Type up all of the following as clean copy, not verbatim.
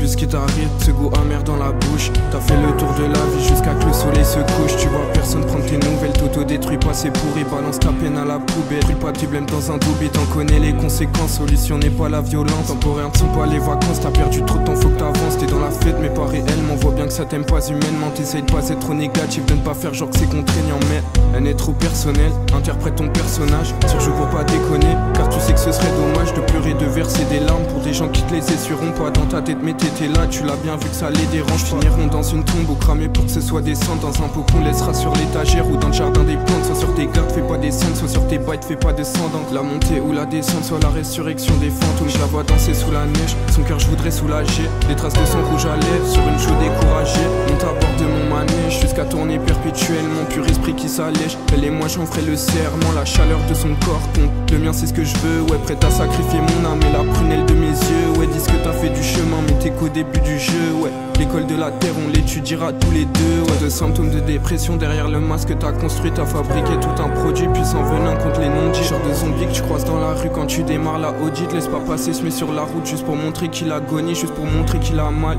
ce qui t'arrive, ce goût amer dans la bouche. T'as fait le tour de la vie jusqu'à que le soleil se couche. Tu vois personne prendre tes nouvelles, t'auto-détruis pas, c'est pourri. Balance ta peine à la poubelle, brûle pas, tu blêmes dans un doubi. T'en connais les conséquences, solution n'est pas la violence. Temporaire ne sont pas les vacances, t'as perdu trop de temps, faut que t'avances. T'es dans la fête mais pas réellement, vois bien que ça t'aime pas humainement. T'essayes de pas être trop négatif, de ne pas faire genre que c'est contraignant. Mais un est trop personnel, interprète ton personnage. Surjoue pour pas déconner, car tu sais que ce serait dommage de pleurer, de verser des larmes pour des gens qui te les essuieront pas dans ta tête. Mais t'étais là, tu l'as bien vu que ça les dérange. Finiront dans une tombe ou cramés pour que ce soit des cendres. Dans un pot qu'on laissera sur l'étagère ou dans le jardin des plantes. Soit sur tes gardes, fais pas des scènes, soit sur tes bites, fais pas descendante. La montée ou la descente, soit la résurrection des fantômes. Je la vois danser sous la neige, son cœur je voudrais soulager. Des traces de son rouge à lèvres sur une chaude découragée. Monte à bord de mon manège jusqu'à tourner perpétuellement. Pur esprit qui s'allège, elle et moi j'en ferai le serment. La chaleur de son corps compte, le mien c'est ce que je veux. Ouais, prête à sacrifier mon âme et la prunelle de mes yeux. Ouais, dis ce que t'as fait du chemin, mais t'es qu'au début du jeu. Ouais, l'école de la terre on l'étudiera tous les deux. Ouais, de symptômes de dépression derrière le masque t'as construit. T'as fabriqué tout un produit puissant venin contre les non-dits. Genre de zombie que tu croises dans la rue quand tu démarres la audite. Laisse pas passer, se met sur la route juste pour montrer qu'il agonie, juste pour montrer qu'il a mal.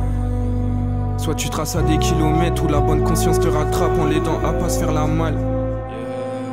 Soit tu traces à des kilomètres où la bonne conscience te rattrape en l'aidant à pas se faire la malle.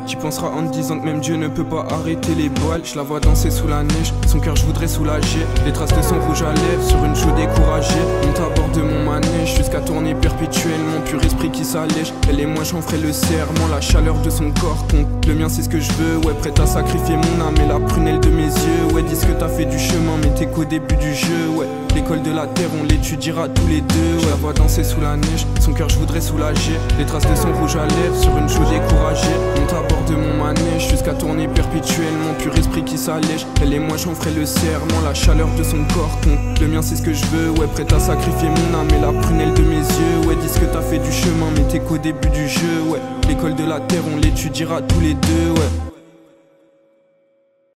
Tu penseras en te disant que même Dieu ne peut pas arrêter les boiles. Je la vois danser sous la neige, son cœur je voudrais soulager. Les traces de son rouge à lèvres sur une joue découragée. Monte à bord de mon manège jusqu'à tourner perpétuellement. Pur esprit qui s'allège, elle et moi j'en ferai le serment. La chaleur de son corps compte, le mien c'est ce que je veux. Ouais, prête à sacrifier mon âme et la prunelle de mes yeux. Ouais, dis ce que t'as fait du chemin, mais t'es qu'au début du jeu. Ouais, l'école de la terre on l'étudiera tous les deux. Je la vois danser sous la neige, son cœur je voudrais soulager. Les traces de son rouge à lèvres sur une joue découragée. Monte à bord de mon manège jusqu'à tourner perpétuellement. Pur esprit qui s'allège, elle et moi j'en ferai le serment. La chaleur de son corps compte, le mien c'est ce que je veux. Ouais, prête à sacrifier mon âme et la prunelle de mes yeux. Ouais, dis ce que t'as fait du chemin, mais t'es qu'au début du jeu. Ouais, l'école de la terre on l'étudiera tous les deux. Ouais.